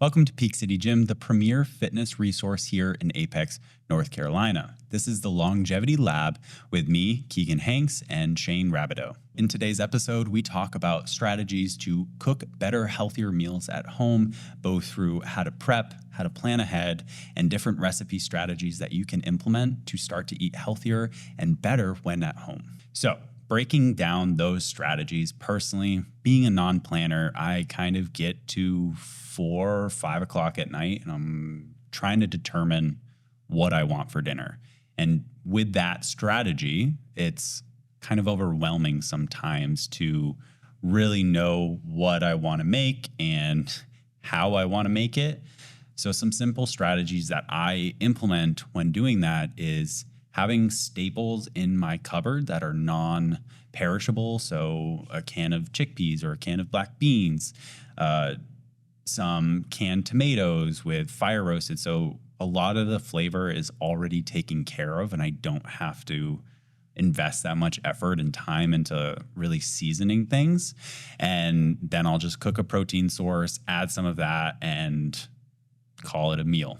Welcome to Peak City Gym, the premier fitness resource here in Apex, North Carolina. This is the Longevity Lab with me, Keegan Hanks, and Shane Rabideau. In today's episode, we talk about strategies to cook better, healthier meals at home, both through how to prep, how to plan ahead, and different recipe strategies that you can implement to start to eat healthier and better when at home. So, breaking down those strategies, personally, being a non-planner, I kind of get to 4 or 5 o'clock at night and I'm trying to determine what I want for dinner. And with that strategy, it's kind of overwhelming sometimes to really know what I want to make and how I want to make it. So some simple strategies that I implement when doing that is having staples in my cupboard that are non-perishable. So a can of chickpeas or a can of black beans, some canned tomatoes with fire roasted. So a lot of the flavor is already taken care of and I don't have to invest that much effort and time into really seasoning things. And then I'll just cook a protein source, add some of that and call it a meal.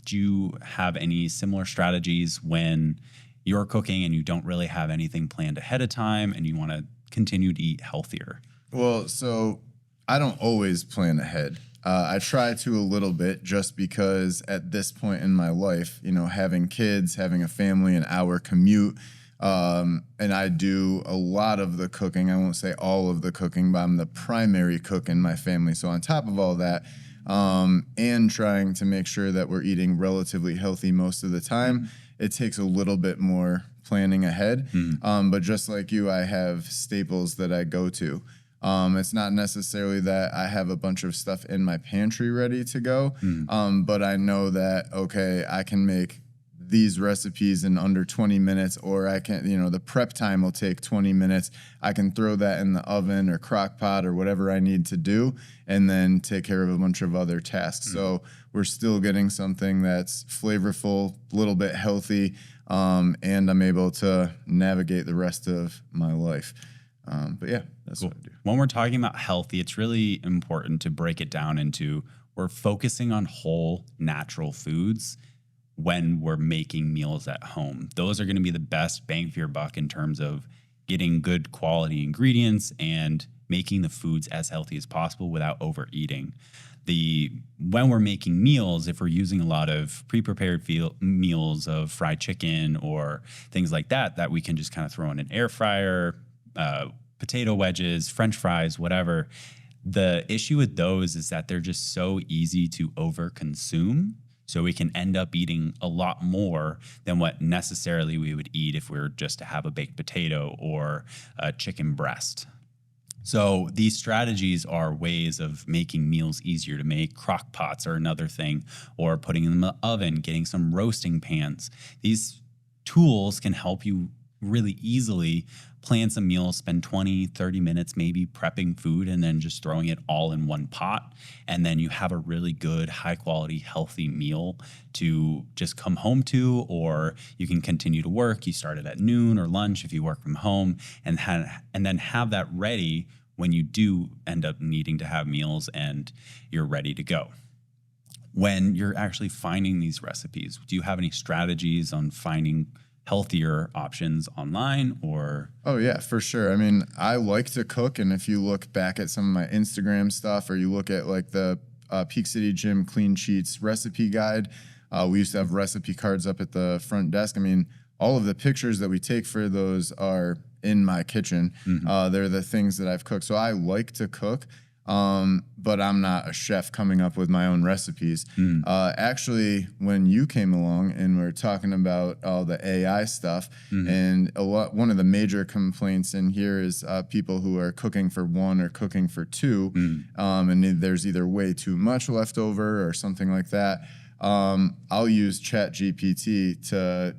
Do you have any similar strategies when you're cooking and you don't really have anything planned ahead of time and you want to continue to eat healthier? Well, so I don't always plan ahead. I try to a little bit just because at this point in my life, having kids, having a family, an hour commute, and I do a lot of the cooking. I won't say all of the cooking, but I'm the primary cook in my family. So on top of all that, and trying to make sure that we're eating relatively healthy most of the time, it takes a little bit more planning ahead. But just like you, I have staples that I go to. It's not necessarily that I have a bunch of stuff in my pantry ready to go, but I know that, okay, I can make these recipes in under 20 minutes, or I can, the prep time will take 20 minutes. I can throw that in the oven or crock pot or whatever I need to do, and then take care of a bunch of other tasks. So we're still getting something that's flavorful, a little bit healthy, and I'm able to navigate the rest of my life. But yeah, that's Cool. what I do. When we're talking about healthy, it's really important to break it down into we're focusing on whole, natural foods when we're making meals at home. Those are going to be the best bang for your buck in terms of getting good quality ingredients and making the foods as healthy as possible without overeating. When we're making meals, if we're using a lot of pre-prepared meals of fried chicken or things like that we can just kind of throw in an air fryer, potato wedges, French fries, whatever. The issue with those is that they're just so easy to overconsume. So we can end up eating a lot more than what necessarily we would eat if we were just to have a baked potato or a chicken breast. So these strategies are ways of making meals easier to make. Crock pots are another thing, or putting them in the oven, getting some roasting pans. These tools can help you really easily plan some meals, spend 20, 30 minutes maybe prepping food and then just throwing it all in one pot. And then you have a really good, high quality, healthy meal to just come home to, or you can continue to work. You start it at noon or lunch if you work from home, and then have that ready when you do end up needing to have meals and you're ready to go. When you're actually finding these recipes, do you have any strategies on finding healthier options online or? Oh yeah, for sure. I mean, I like to cook, and if you look back at some of my Instagram stuff, or you look at like the Peak City Gym Clean Sheets recipe guide, we used to have recipe cards up at the front desk. I mean, all of the pictures that we take for those are in my kitchen. They're the things that I've cooked. So I like to cook. But I'm not a chef coming up with my own recipes. Actually, when you came along and we were talking about all the AI stuff, and one of the major complaints in here is people who are cooking for one or cooking for two, and there's either way too much left over or something like that. I'll use ChatGPT to,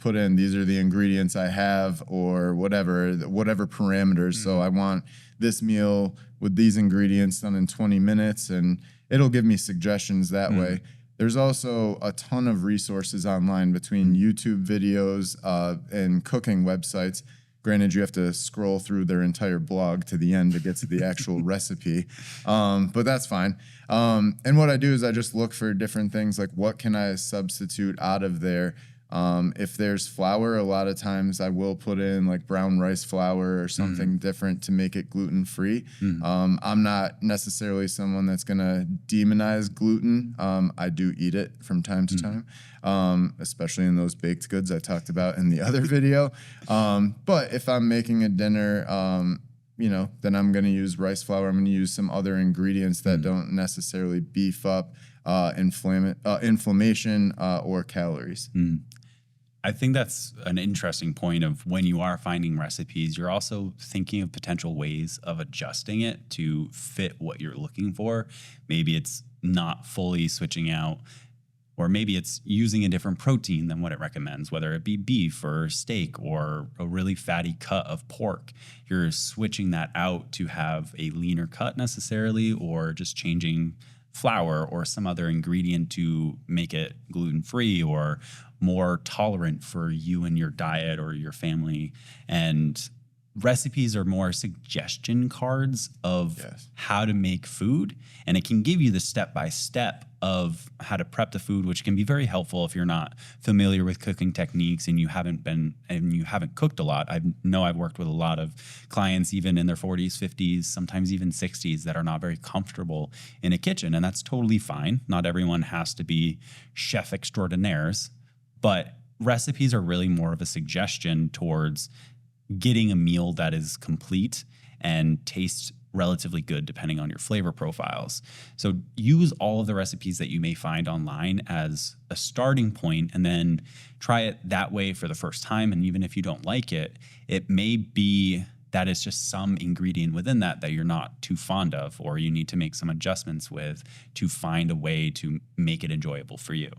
put in, these are the ingredients I have, or whatever parameters. So I want this meal with these ingredients done in 20 minutes, and it'll give me suggestions that way. There's also a ton of resources online between YouTube videos and cooking websites. Granted, you have to scroll through their entire blog to the end to get to the actual recipe, but that's fine. And what I do is I just look for different things, like what can I substitute out of there. If there's flour, a lot of times I will put in like brown rice flour or something different to make it gluten free. I'm not necessarily someone that's going to demonize gluten. I do eat it from time to time, especially in those baked goods I talked about in the other video. But if I'm making a dinner, then I'm going to use rice flour. I'm going to use some other ingredients that don't necessarily beef up inflammation or calories. I think that's an interesting point of when you are finding recipes, you're also thinking of potential ways of adjusting it to fit what you're looking for. Maybe it's not fully switching out, or maybe it's using a different protein than what it recommends, whether it be beef or steak or a really fatty cut of pork. You're switching that out to have a leaner cut necessarily, or just changing flour or some other ingredient to make it gluten-free or more tolerant for you and your diet or your family. And recipes are more suggestion cards of how to make food, and it can give you the step-by-step of how to prep the food, which can be very helpful if you're not familiar with cooking techniques and you haven't cooked a lot. I know I've worked with a lot of clients, even in their 40s, 50s, sometimes even 60s, that are not very comfortable in a kitchen, and that's totally fine. Not everyone has to be chef extraordinaires, but recipes are really more of a suggestion towards getting a meal that is complete and tastes relatively good depending on your flavor profiles. So use all of the recipes that you may find online as a starting point, and then try it that way for the first time. And even if you don't like it, it may be that it's just some ingredient within that you're not too fond of, or you need to make some adjustments with to find a way to make it enjoyable for you.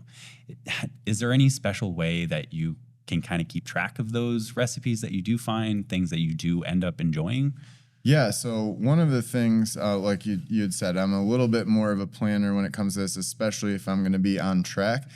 Is there any special way that you can kind of keep track of those recipes that you do find, things that you do end up enjoying? Yeah, so one of the things, like you had said, I'm a little bit more of a planner when it comes to this, especially if I'm going to be on track.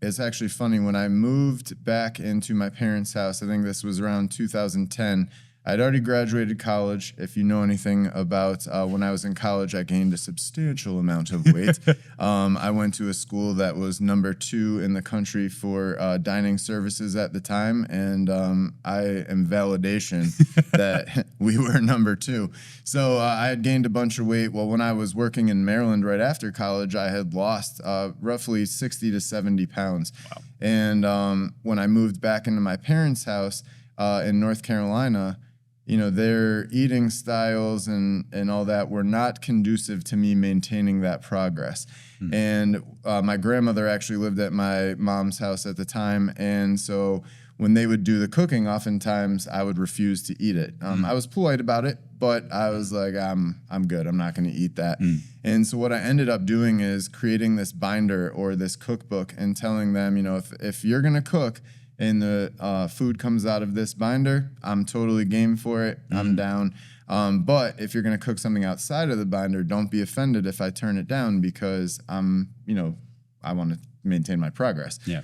It's actually funny, when I moved back into my parents' house, I think this was around 2010, I'd already graduated college. If you know anything about when I was in college, I gained a substantial amount of weight. I went to a school that was #2 in the country for dining services at the time, and I am validation that we were #2. So I had gained a bunch of weight. Well, when I was working in Maryland right after college, I had lost roughly 60 to 70 pounds. Wow. And when I moved back into my parents' house in North Carolina, their eating styles and all that were not conducive to me maintaining that progress. And my grandmother actually lived at my mom's house at the time. And so when they would do the cooking, oftentimes I would refuse to eat it. I was polite about it, but I was like, I'm good. I'm not going to eat that. And so what I ended up doing is creating this binder or this cookbook and telling them, if you're going to cook, and the food comes out of this binder, I'm totally game for it. I'm down. But if you're going to cook something outside of the binder, don't be offended if I turn it down, because I want to maintain my progress. Yeah.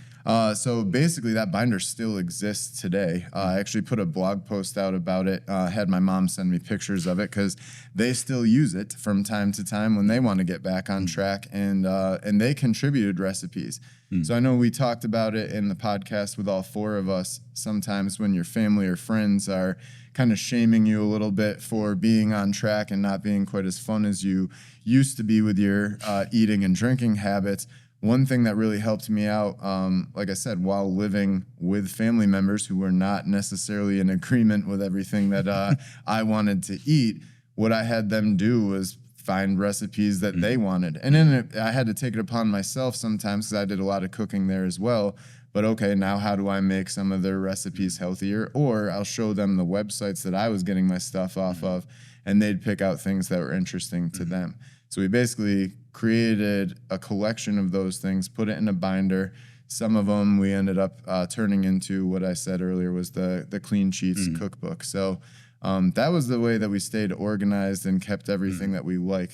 So basically that binder still exists today. I actually put a blog post out about it. Had my mom send me pictures of it because they still use it from time to time when they want to get back on track, and they contributed recipes. So I know we talked about it in the podcast with all 4 of us. Sometimes when your family or friends are kind of shaming you a little bit for being on track and not being quite as fun as you used to be with your eating and drinking habits, one thing that really helped me out, like I said, while living with family members who were not necessarily in agreement with everything that I wanted to eat, what I had them do was find recipes that they wanted. And then I had to take it upon myself sometimes, because I did a lot of cooking there as well. But okay, now how do I make some of their recipes healthier? Or I'll show them the websites that I was getting my stuff off of, and they'd pick out things that were interesting to them. So we basically created a collection of those things, put it in a binder. Some of them we ended up turning into what I said earlier was the Clean Sheets cookbook. So that was the way that we stayed organized and kept everything that we like.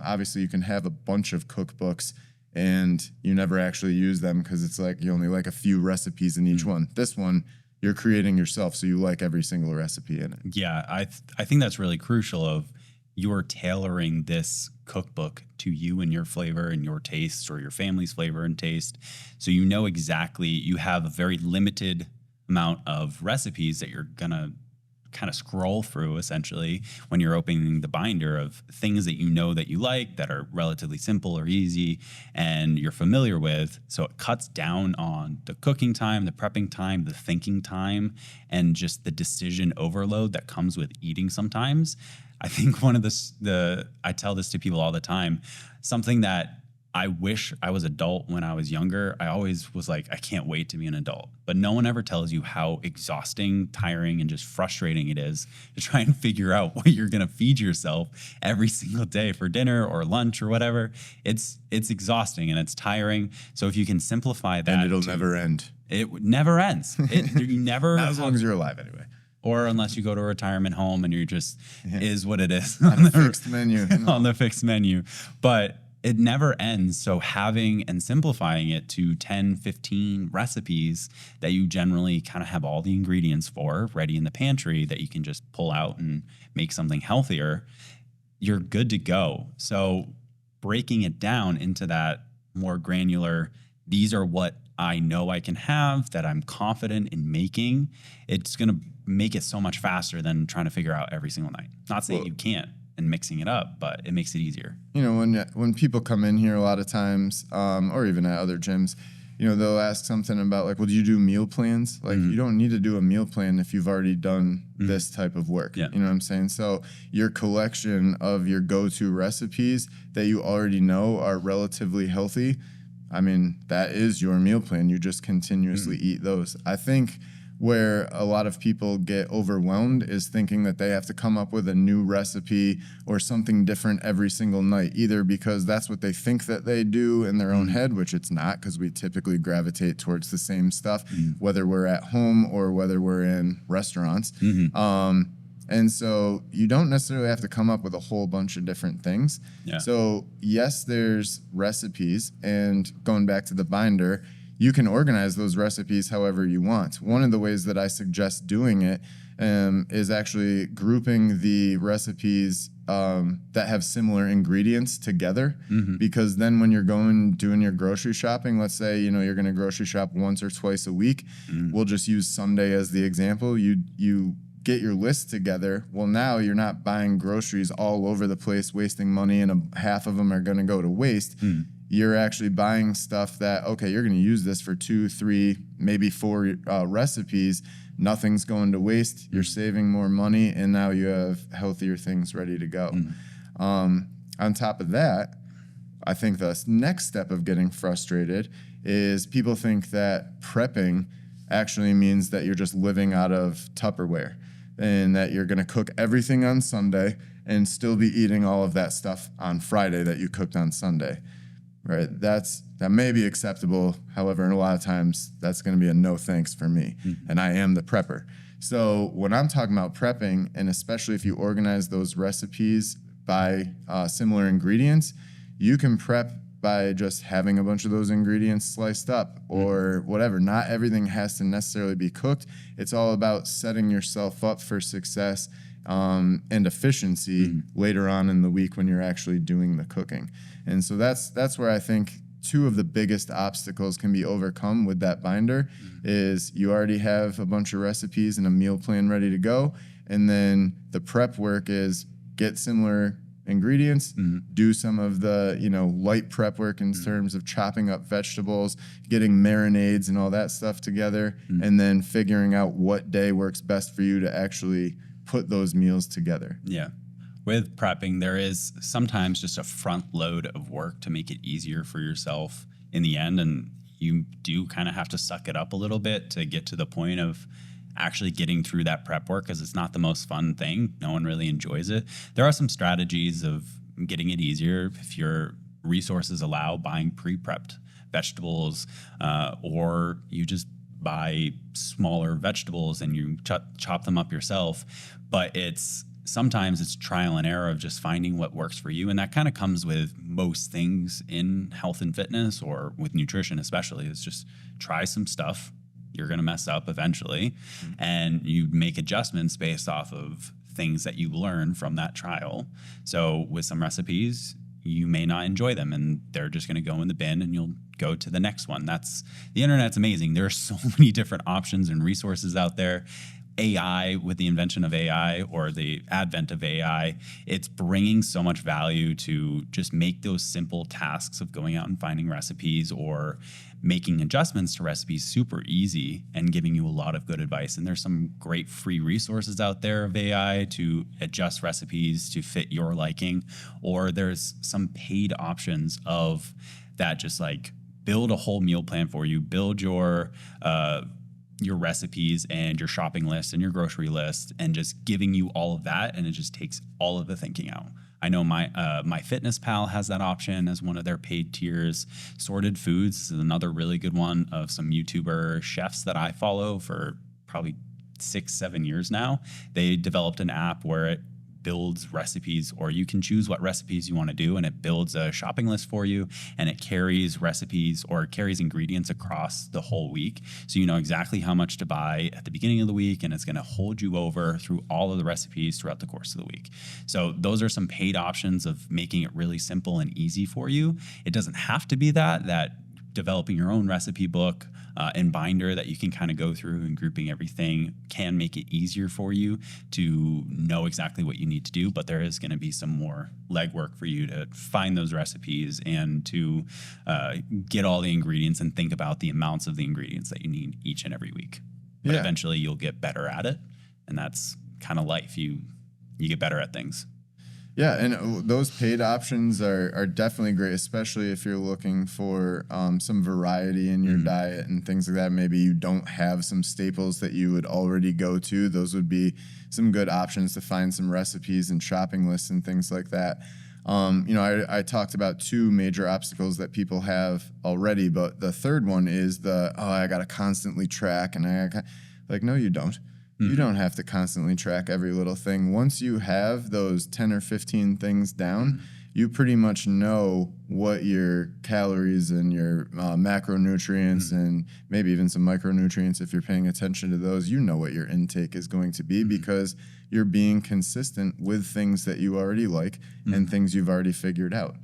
Obviously, you can have a bunch of cookbooks and you never actually use them because it's like you only like a few recipes in each one. This one, you're creating yourself, so you like every single recipe in it. Yeah, I think that's really crucial of you're tailoring this cookbook to you and your flavor and your taste or your family's flavor and taste. So you know exactly, you have a very limited amount of recipes that you're going to kind of scroll through essentially when you're opening the binder of things that you know that you like that are relatively simple or easy and you're familiar with. So it cuts down on the cooking time, the prepping time, the thinking time, and just the decision overload that comes with eating sometimes. I think one of I tell this to people all the time, something that I wish I was adult when I was younger. I always was like, I can't wait to be an adult. But no one ever tells you how exhausting, tiring, and just frustrating it is to try and figure out what you're going to feed yourself every single day for dinner or lunch or whatever. It's exhausting and it's tiring. So if you can simplify that. And it'll never end. It never ends. You never. Not as long as you're alive anyway. Or unless you go to a retirement home and you're just is what it is. On the fixed menu. On the fixed menu. But it never ends. So having and simplifying it to 10, 15 recipes that you generally kind of have all the ingredients for ready in the pantry that you can just pull out and make something healthier, you're good to go. So breaking it down into that more granular, these are what I know I can have that I'm confident in making, it's going to make it so much faster than trying to figure out every single night. Not saying you can't and mixing it up, but it makes it easier. You know, when people come in here a lot of times, or even at other gyms, you know, they'll ask something about like, well, do you do meal plans? Like, you don't need to do a meal plan if you've already done this type of work. Yeah. You know what I'm saying? So your collection of your go-to recipes that you already know are relatively healthy, I mean, that is your meal plan. You just continuously eat those. I think where a lot of people get overwhelmed is thinking that they have to come up with a new recipe or something different every single night, either because that's what they think that they do in their own head, which it's not, because we typically gravitate towards the same stuff, whether we're at home or whether we're in restaurants. And so you don't necessarily have to come up with a whole bunch of different things. Yeah. So yes, there's recipes, and going back to the binder, you can organize those recipes however you want. One of the ways that I suggest doing it is actually grouping the recipes that have similar ingredients together, because then when you're doing your grocery shopping, let's say, you know, you're going to grocery shop once or twice a week. We'll just use Sunday as the example. You get your list together. Well, now you're not buying groceries all over the place, wasting money, and half of them are going to go to waste. You're actually buying stuff that, okay, you're going to use this for 2, 3, maybe 4 recipes. Nothing's going to waste. You're saving more money, and now you have healthier things ready to go. On top of that, I think the next step of getting frustrated is people think that prepping actually means that you're just living out of Tupperware and that you're going to cook everything on Sunday and still be eating all of that stuff on Friday that you cooked on Sunday. Right, that may be acceptable. However, a lot of times that's going to be a no thanks for me, and I am the prepper. So when I'm talking about prepping, and especially if you organize those recipes by similar ingredients, you can prep by just having a bunch of those ingredients sliced up or whatever. Not everything has to necessarily be cooked. It's all about setting yourself up for success and efficiency later on in the week when you're actually doing the cooking. And so that's where I think 2 of the biggest obstacles can be overcome with that binder is you already have a bunch of recipes and a meal plan ready to go. And then the prep work is get similar ingredients, do some of the, you know, light prep work in terms of chopping up vegetables, getting marinades and all that stuff together, and then figuring out what day works best for you to actually put those meals together. Yeah. With prepping, there is sometimes just a front load of work to make it easier for yourself in the end. And you do kind of have to suck it up a little bit to get to the point of actually getting through that prep work, because it's not the most fun thing. No one really enjoys it. There are some strategies of getting it easier if your resources allow, buying pre-prepped vegetables, or you just buy smaller vegetables and you chop them up yourself. But sometimes it's trial and error of just finding what works for you. And that kind of comes with most things in health and fitness, or with nutrition especially. It's just try some stuff. you're going to mess up eventually. And you make adjustments based off of things that you learn from that trial. So with some recipes, you may not enjoy them and they're just going to go in the bin and you'll go to the next one. The internet's amazing. There are so many different options and resources out there. AI, with the invention of AI or the advent of AI, it's bringing so much value to just make those simple tasks of going out and finding recipes or making adjustments to recipes super easy and giving you a lot of good advice. And there's some great free resources out there of AI to adjust recipes to fit your liking, or there's some paid options of that just like build a whole meal plan for you, build your recipes and your shopping list and your grocery list, and just giving you all of that, and it just takes all of the thinking out. I know my Fitness Pal has that option as one of their paid tiers. Sorted Foods is another really good one of some YouTuber chefs that I follow for probably 6-7 years now. They developed an app where it builds recipes, or you can choose what recipes you want to do, and it builds a shopping list for you, and it carries recipes or carries ingredients across the whole week, so you know exactly how much to buy at the beginning of the week, and it's going to hold you over through all of the recipes throughout the course of the week. So those are some paid options of making it really simple and easy for you. It doesn't have to be that developing your own recipe book and binder that you can kind of go through, and grouping everything can make it easier for you to know exactly what you need to do. But there is going to be some more legwork for you to find those recipes and to get all the ingredients and think about the amounts of the ingredients that you need each and every week. But eventually you'll get better at it. And that's kind of life. You get better at things. Yeah, and those paid options are definitely great, especially if you're looking for some variety in your diet and things like that. Maybe you don't have some staples that you would already go to. Those would be some good options to find some recipes and shopping lists and things like that. I talked about 2 major obstacles that people have already, but the third one is I got to constantly track, and no, you don't. You don't have to constantly track every little thing. Once you have those 10 or 15 things down, you pretty much know what your calories and your macronutrients and maybe even some micronutrients, if you're paying attention to those, you know what your intake is going to be because you're being consistent with things that you already like and things you've already figured out.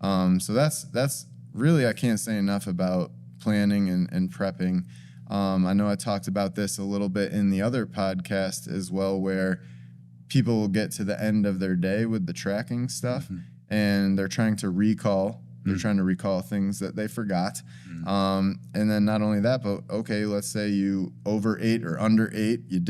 So that's really, I can't say enough about planning and prepping. I know I talked about this a little bit in the other podcast as well, where people will get to the end of their day with the tracking stuff and they're trying to recall. They're trying to recall things that they forgot. And then not only that, but okay, let's say you overate or underate, you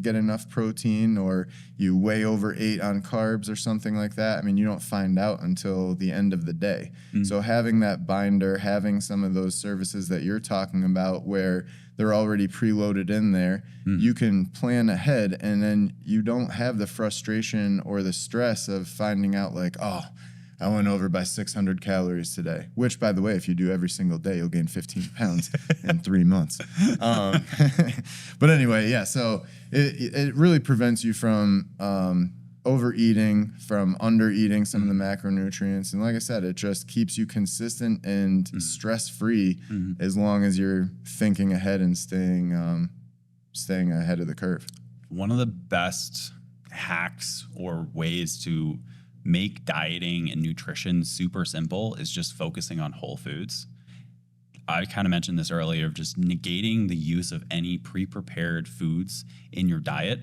get enough protein, or you way overate on carbs or something like that. I mean, you don't find out until the end of the day. So having that binder, having some of those services that you're talking about where they're already preloaded in there, you can plan ahead, and then you don't have the frustration or the stress of finding out like, oh, I went over by 600 calories today, which, by the way, if you do every single day, you'll gain 15 pounds in 3 months. But anyway, yeah, so it really prevents you from overeating, from undereating some of the macronutrients. And like I said, it just keeps you consistent and stress-free as long as you're thinking ahead and staying ahead of the curve. One of the best hacks or ways to make dieting and nutrition super simple is just focusing on whole foods. I kind of mentioned this earlier, of just negating the use of any pre-prepared foods in your diet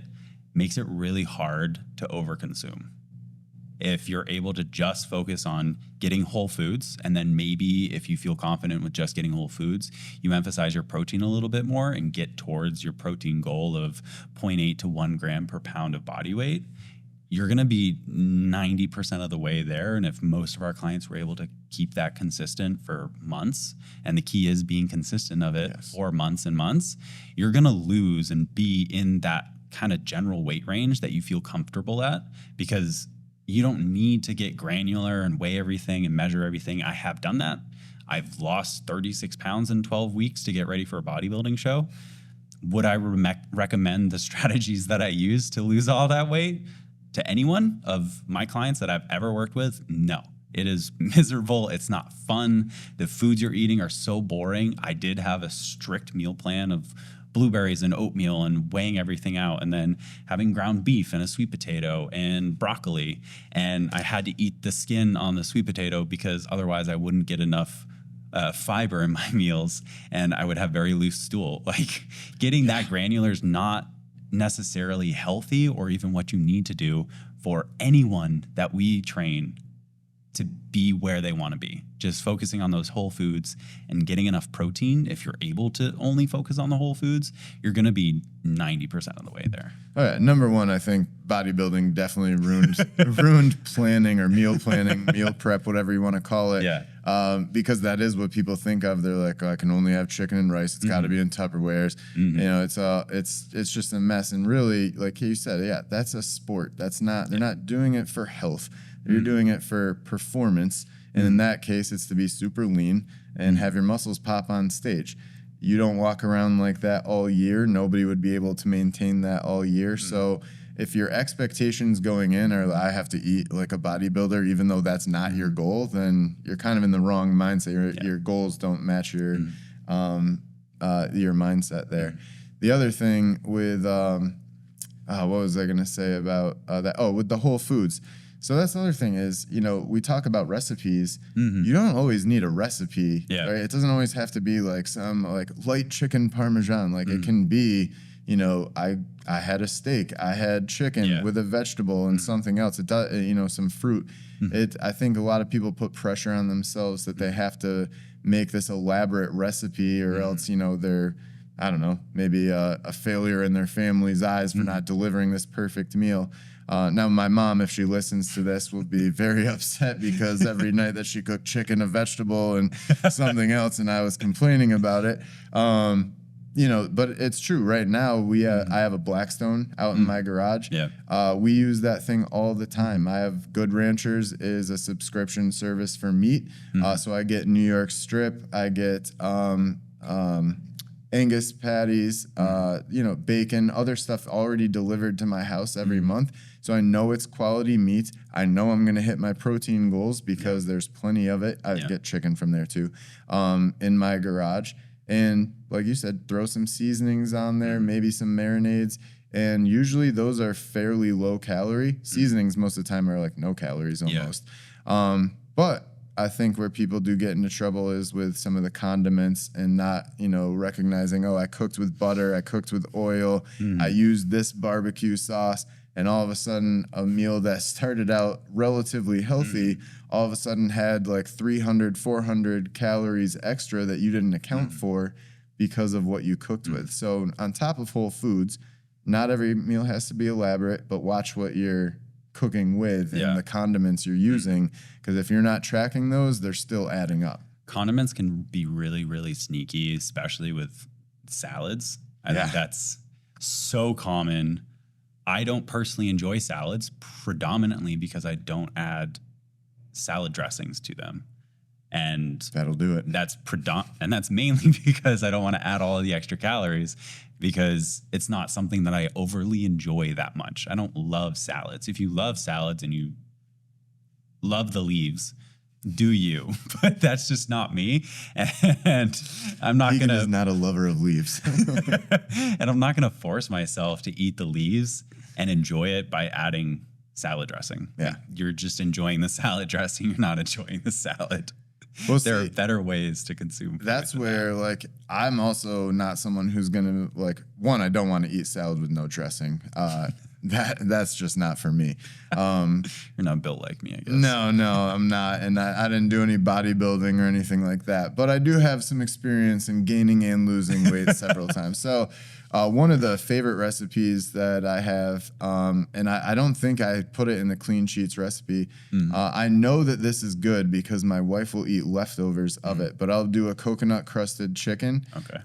makes it really hard to overconsume. If you're able to just focus on getting whole foods, and then maybe if you feel confident with just getting whole foods, you emphasize your protein a little bit more and get towards your protein goal of 0.8 to 1 gram per pound of body weight, you're going to be 90% of the way there. And if most of our clients were able to keep that consistent for months, and the key is being consistent of it for months and months, you're going to lose and be in that kind of general weight range that you feel comfortable at, because you don't need to get granular and weigh everything and measure everything. I have done that. I've lost 36 pounds in 12 weeks to get ready for a bodybuilding show. Would I recommend the strategies that I use to lose all that weight to anyone of my clients that I've ever worked with? No. It is miserable. It's not fun. The foods you're eating are so boring. I did have a strict meal plan of blueberries and oatmeal and weighing everything out, and then having ground beef and a sweet potato and broccoli. And I had to eat the skin on the sweet potato because otherwise I wouldn't get enough fiber in my meals and I would have very loose stool. Like getting that granular is not necessarily healthy or even what you need to do for anyone that we train to be where they want to be. Just focusing on those whole foods and getting enough protein. If you're able to only focus on the whole foods, you're going to be 90% of the way there. All right, number one, I think bodybuilding definitely ruined planning or meal planning, meal prep, whatever you want to call it. Yeah. Because that is what people think of. They're like, oh, I can only have chicken and rice. It's got to be in Tupperwares. You know, it's just a mess. And really, like you said, yeah, that's a sport. That's not. They're not doing it for health. You're doing it for performance. And in that case, it's to be super lean and have your muscles pop on stage. You don't walk around like that all year. Nobody would be able to maintain that all year. So if your expectations going in are I have to eat like a bodybuilder, even though that's not your goal, then you're kind of in the wrong mindset. Your goals don't match your mindset there. The other thing with what was I going to say about that? Oh, with the whole foods. So that's the other thing is, you know, we talk about recipes. You don't always need a recipe. Yeah. Right? It doesn't always have to be like some like light chicken parmesan. Like it can be, you know, I had a steak, I had chicken with a vegetable and something else. It does, you know, some fruit. I think a lot of people put pressure on themselves that they have to make this elaborate recipe or else, you know, they're, I don't know, maybe a failure in their family's eyes for not delivering this perfect meal. Now, my mom, if she listens to this, will be very upset because every night that she cooked chicken, a vegetable, and something else, and I was complaining about it. You know, but it's true. Right now, I have a Blackstone out in my garage. Yeah. We use that thing all the time. I have Good Ranchers is a subscription service for meat. So I get New York strip. I get Angus patties, you know, bacon, other stuff already delivered to my house every month. So I know it's quality meat. I know I'm going to hit my protein goals because there's plenty of it. I get chicken from there too, in my garage. And like you said, throw some seasonings on there, maybe some marinades. And usually those are fairly low calorie. Seasonings most of the time are like no calories almost. But I think where people do get into trouble is with some of the condiments and not, you know, recognizing, oh, I cooked with butter, I cooked with oil, I used this barbecue sauce, and all of a sudden a meal that started out relatively healthy all of a sudden had like 300, 400 calories extra that you didn't account for because of what you cooked with. So on top of whole foods, not every meal has to be elaborate, but watch what you're cooking with and the condiments you're using, because if you're not tracking those, they're still adding up. Condiments can be really, really sneaky, especially with salads. I think that's so common. I don't personally enjoy salads predominantly because I don't add salad dressings to them. And that'll do it. And that's mainly because I don't want to add all of the extra calories, because it's not something that I overly enjoy that much. I don't love salads. If you love salads and you love the leaves, do you? But that's just not me. And I'm not going to... is not a lover of leaves. And I'm not going to force myself to eat the leaves and enjoy it by adding salad dressing. Yeah. You're just enjoying the salad dressing. You're not enjoying the salad. There are better ways to consume food. That's where, like, I'm also not someone who's going to, like, one, I don't want to eat salad with no dressing. That's just not for me. You're not built like me, I guess. No, I'm not. And I didn't do any bodybuilding or anything like that. But I do have some experience in gaining and losing weight several times. So one of the favorite recipes that I have, and I don't think I put it in the Clean Sheets recipe. I know that this is good because my wife will eat leftovers of it, but I'll do a coconut crusted chicken. Okay.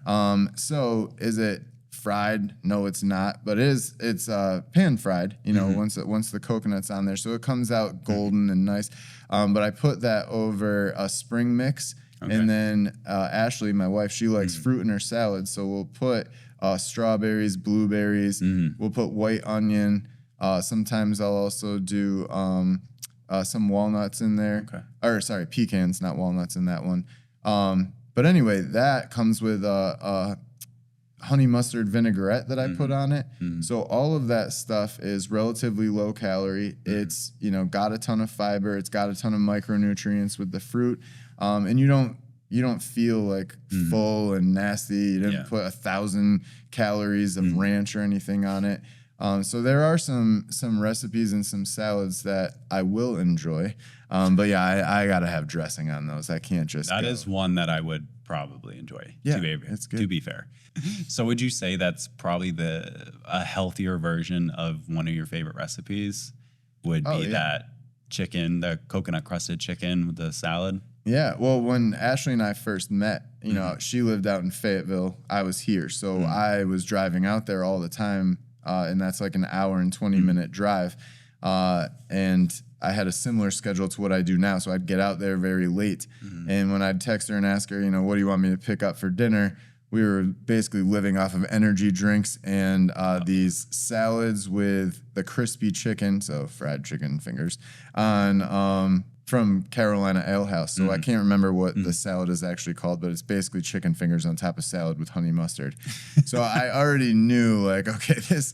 So is it fried? No, it's not, but it's pan fried, you know, once the coconut's on there. So it comes out golden and nice. But I put that over a spring mix. Okay. And then Ashley, my wife, she likes fruit in her salad. So we'll put strawberries, blueberries. We'll put white onion. Sometimes I'll also do some walnuts in there. Okay. Or sorry, pecans, not walnuts in that one. But anyway, that comes with honey mustard vinaigrette that I put on it. So all of that stuff is relatively low calorie. It's, got a ton of fiber. It's got a ton of micronutrients with the fruit. And you don't feel like full and nasty. You didn't put 1,000 calories of ranch or anything on it. So there are some recipes and some salads that I will enjoy. But yeah, I gotta have dressing on those. I can't just. That is one that I would probably enjoy. Yeah, it's good. To be fair. So would you say that's probably a healthier version of one of your favorite recipes? Would be that chicken, the coconut crusted chicken with the salad? Yeah, well, when Ashley and I first met, she lived out in Fayetteville. I was here, so I was driving out there all the time, and that's like an hour and 20-minute drive. And I had a similar schedule to what I do now, so I'd get out there very late. And when I'd text her and ask her, what do you want me to pick up for dinner, we were basically living off of energy drinks and these salads with the crispy chicken, so fried chicken fingers, on from Carolina Ale House. So I can't remember what the salad is actually called, but it's basically chicken fingers on top of salad with honey mustard. So I already knew, like, okay, this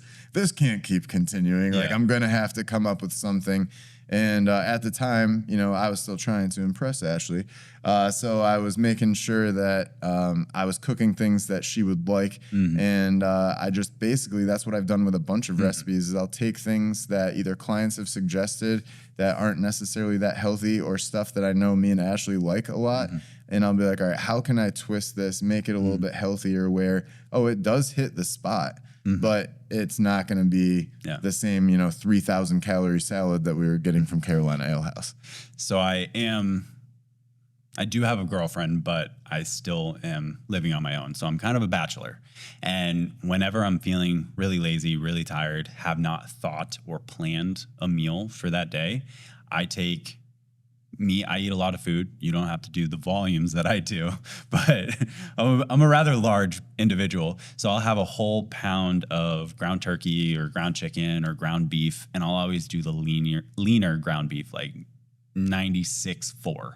can't keep continuing. Like, I'm going to have to come up with something. And at the time, I was still trying to impress Ashley. So I was making sure that I was cooking things that she would like. And I just basically, that's what I've done with a bunch of recipes, is I'll take things that either clients have suggested that aren't necessarily that healthy, or stuff that I know me and Ashley like a lot. And I'll be like, all right, how can I twist this, make it a little bit healthier, where, it does hit the spot, but it's not going to be the same, 3,000 calorie salad that we were getting from Carolina Ale House. So I do have a girlfriend, but I still am living on my own. So I'm kind of a bachelor. And whenever I'm feeling really lazy, really tired, have not thought or planned a meal for that day, I eat a lot of food. You don't have to do the volumes that I do, but I'm a rather large individual. So I'll have a whole pound of ground turkey or ground chicken or ground beef, and I'll always do the leaner ground beef, like 96.4.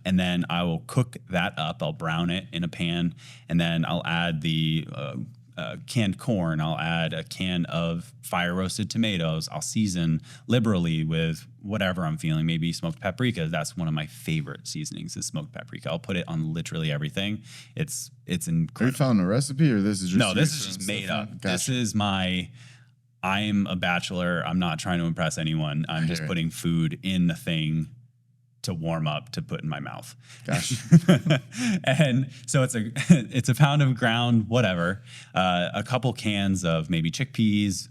And then I will cook that up. I'll brown it in a pan, and then I'll add the canned corn. I'll add a can of fire roasted tomatoes. I'll season liberally with whatever I'm feeling. Maybe smoked paprika. That's one of my favorite seasonings, is smoked paprika. I'll put it on literally everything. It's incredible. Have you found a recipe, or this is just no? This is just made up. Gotcha. This is I'm a bachelor. I'm not trying to impress anyone. I'm just putting food in the thing to warm up to put in my mouth. Gosh. And so it's a pound of ground, whatever, a couple cans of maybe chickpeas,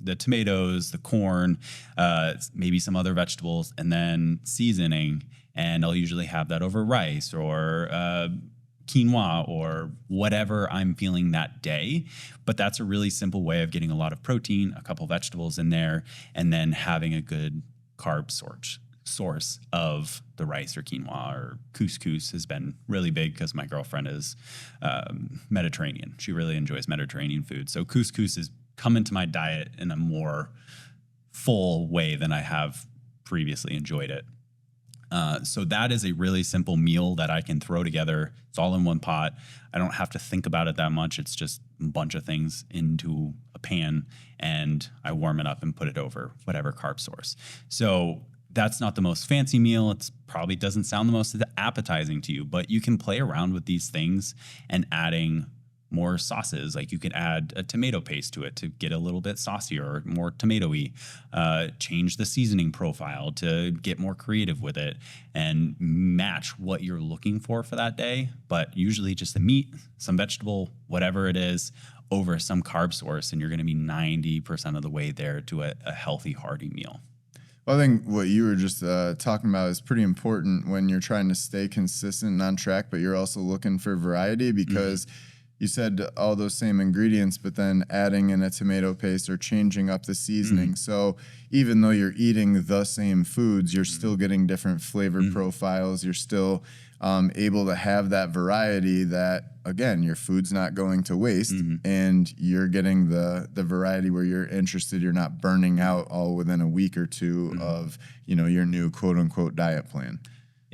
the tomatoes, the corn, maybe some other vegetables, and then seasoning. And I'll usually have that over rice or quinoa or whatever I'm feeling that day. But that's a really simple way of getting a lot of protein, a couple vegetables in there, and then having a good carb source of the rice or quinoa. Or couscous has been really big because my girlfriend is Mediterranean. She really enjoys Mediterranean food. So couscous has come into my diet in a more full way than I have previously enjoyed it. So that is a really simple meal that I can throw together. It's all in one pot. I don't have to think about it that much. It's just a bunch of things into a pan, and I warm it up and put it over whatever carb source. So that's not the most fancy meal. It probably doesn't sound the most appetizing to you, but you can play around with these things and adding more sauces. Like you could add a tomato paste to it to get a little bit saucier or more tomatoey. Change the seasoning profile to get more creative with it and match what you're looking for that day. But usually just the meat, some vegetable, whatever it is, over some carb source, and you're going to be 90% of the way there to a healthy, hearty meal. Well, I think what you were just talking about is pretty important when you're trying to stay consistent and on track, but you're also looking for variety, because you said all those same ingredients, but then adding in a tomato paste or changing up the seasoning. So even though you're eating the same foods, you're still getting different flavor profiles. You're still able to have that variety that, again, your food's not going to waste, and you're getting the variety where you're interested. You're not burning out all within a week or two of, your new quote unquote diet plan.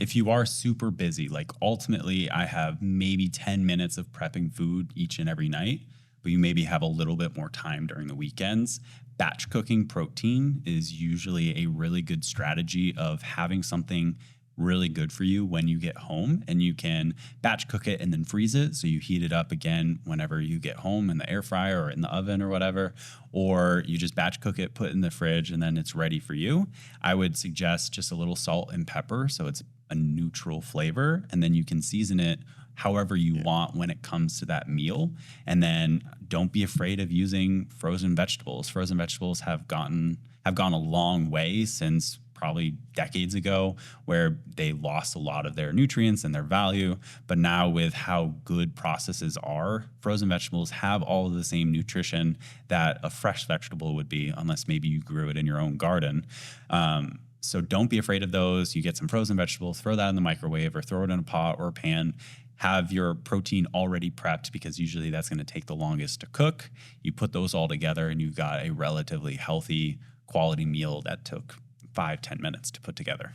If you are super busy, like ultimately I have maybe 10 minutes of prepping food each and every night, but you maybe have a little bit more time during the weekends. Batch cooking protein is usually a really good strategy of having something really good for you when you get home, and you can batch cook it and then freeze it. So you heat it up again whenever you get home in the air fryer or in the oven or whatever, or you just batch cook it, put it in the fridge, and then it's ready for you. I would suggest just a little salt and pepper so it's a neutral flavor, and then you can season it however you want when it comes to that meal. And then don't be afraid of using frozen vegetables. Frozen vegetables have gone a long way since probably decades ago, where they lost a lot of their nutrients and their value. But now with how good processes are, frozen vegetables have all of the same nutrition that a fresh vegetable would be, unless maybe you grew it in your own garden. So don't be afraid of those. You get some frozen vegetables, throw that in the microwave or throw it in a pot or a pan. Have your protein already prepped, because usually that's going to take the longest to cook. You put those all together and you've got a relatively healthy quality meal that took 5-10 minutes to put together.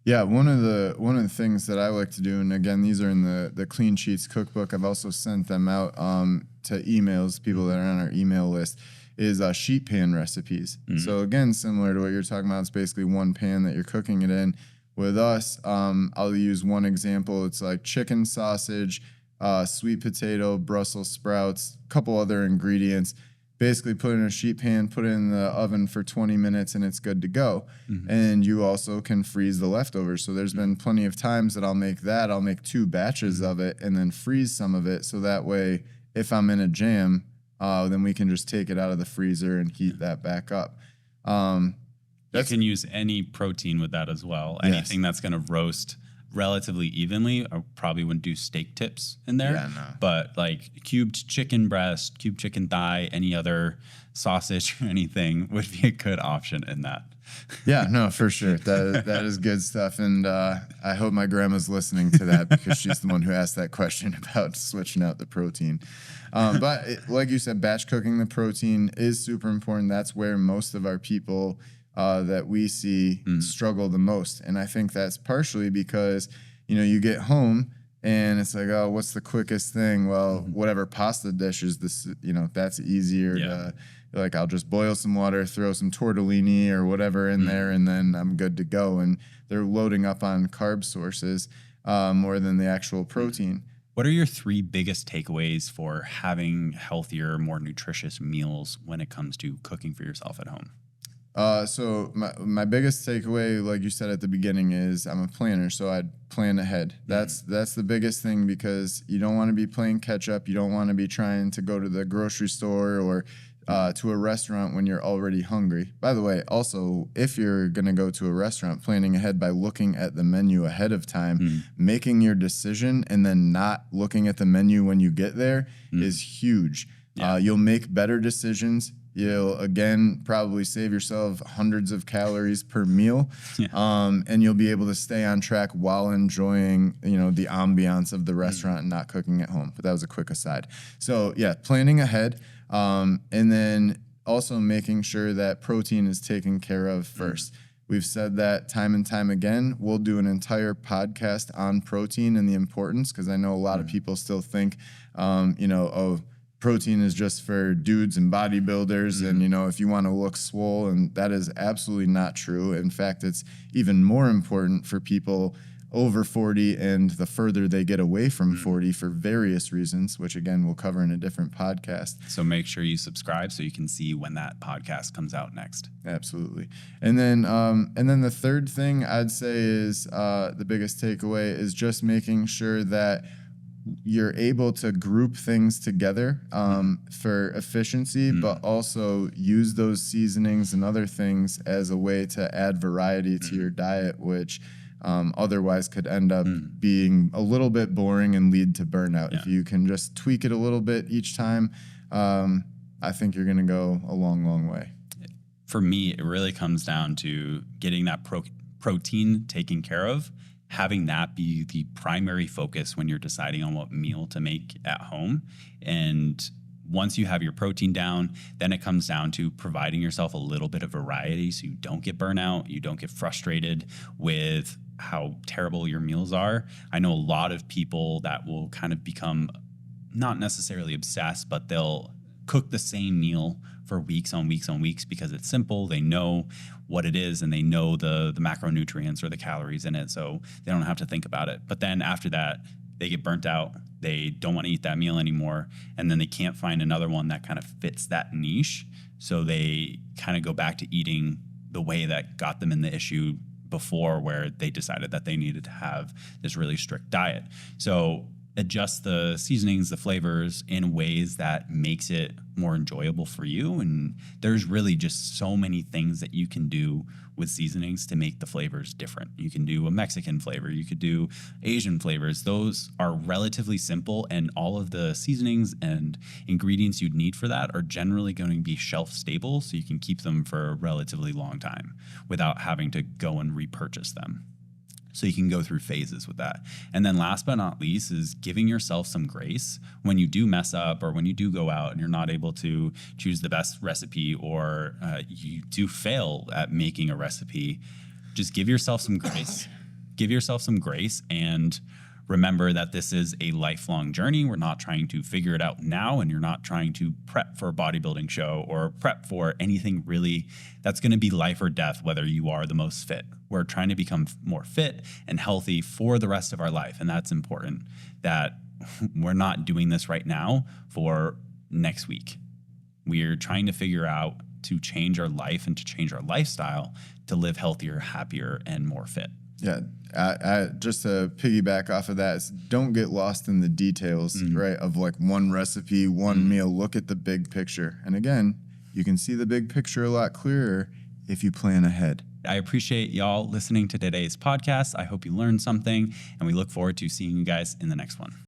Yeah, one of the things that I like to do, and again, these are in the Clean Sheets cookbook. I've also sent them out to emails, people that are on our email list, is sheet pan recipes. So again, similar to what you're talking about, it's basically one pan that you're cooking it in. With us, I'll use one example. It's like chicken sausage, sweet potato, Brussels sprouts, a couple other ingredients. Basically put it in a sheet pan, put it in the oven for 20 minutes, and it's good to go. And you also can freeze the leftovers. So there's been plenty of times that I'll make 2 batches of it and then freeze some of it. So that way, if I'm in a jam, then we can just take it out of the freezer and heat that back up. You can use any protein with that as well. Anything that's going to roast relatively evenly. I probably wouldn't do steak tips in there. Yeah, no. But like cubed chicken breast, cubed chicken thigh, any other sausage or anything would be a good option in that. Yeah, no, for sure. That is good stuff. And I hope my grandma's listening to that, because she's the one who asked that question about switching out the protein. But like you said, batch cooking the protein is super important. That's where most of our people that we see struggle the most. And I think that's partially because, you get home and it's like, oh, what's the quickest thing? Well, whatever pasta dish is this, that's easier to, like, I'll just boil some water, throw some tortellini or whatever in there, and then I'm good to go. And they're loading up on carb sources more than the actual protein. What are your 3 biggest takeaways for having healthier, more nutritious meals when it comes to cooking for yourself at home? So my biggest takeaway, like you said at the beginning, is I'm a planner, so I'd plan ahead. That's the biggest thing, because you don't want to be playing catch up. You don't want to be trying to go to the grocery store or to a restaurant when you're already hungry. By the way, also, if you're going to go to a restaurant, planning ahead by looking at the menu ahead of time, making your decision, and then not looking at the menu when you get there is huge. You'll make better decisions. You'll, again, probably save yourself hundreds of calories per meal, and you'll be able to stay on track while enjoying, the ambiance of the restaurant and not cooking at home. But that was a quick aside. So, yeah, planning ahead, and then also making sure that protein is taken care of first. We've said that time and time again. We'll do an entire podcast on protein and the importance, because I know a lot of people still think, protein is just for dudes and bodybuilders, and if you want to look swole, and that is absolutely not true. In fact, it's even more important for people over 40 and the further they get away from 40 for various reasons, which again we'll cover in a different podcast. So make sure you subscribe so you can see when that podcast comes out next. Absolutely. And then the third thing I'd say is the biggest takeaway is just making sure that you're able to group things together for efficiency, but also use those seasonings and other things as a way to add variety to your diet, which otherwise could end up being a little bit boring and lead to burnout. If you can just tweak it a little bit each time, I think you're going to go a long, long way. For me, it really comes down to getting that protein taken care of, having that be the primary focus when you're deciding on what meal to make at home. And once you have your protein down, then it comes down to providing yourself a little bit of variety so you don't get burnout, you don't get frustrated with how terrible your meals are. I know a lot of people that will kind of become not necessarily obsessed, but they'll cook the same meal for weeks on weeks on weeks because it's simple. They know what it is and they know the macronutrients or the calories in it, so they don't have to think about it. But then after that, they get burnt out. They don't want to eat that meal anymore, and then they can't find another one that kind of fits that niche. So they kind of go back to eating the way that got them in the issue before, where they decided that they needed to have this really strict diet. So adjust the seasonings, the flavors in ways that makes it more enjoyable for you. And there's really just so many things that you can do with seasonings to make the flavors different. You can do a Mexican flavor, you could do Asian flavors. Those are relatively simple, and all of the seasonings and ingredients you'd need for that are generally going to be shelf stable, so you can keep them for a relatively long time without having to go and repurchase them. So you can go through phases with that. And then last but not least is giving yourself some grace when you do mess up, or when you do go out and you're not able to choose the best recipe, or you do fail at making a recipe. Just give yourself some grace. Give yourself some grace, and remember that this is a lifelong journey. We're not trying to figure it out now, and you're not trying to prep for a bodybuilding show or prep for anything really that's going to be life or death, whether you are the most fit. We're trying to become more fit and healthy for the rest of our life. And that's important, that we're not doing this right now for next week. We're trying to figure out to change our life and to change our lifestyle to live healthier, happier, and more fit. Yeah, I just to piggyback off of that, is don't get lost in the details, right? Of like one recipe, one meal. Look at the big picture. And again, you can see the big picture a lot clearer if you plan ahead. I appreciate y'all listening to today's podcast. I hope you learned something, and we look forward to seeing you guys in the next one.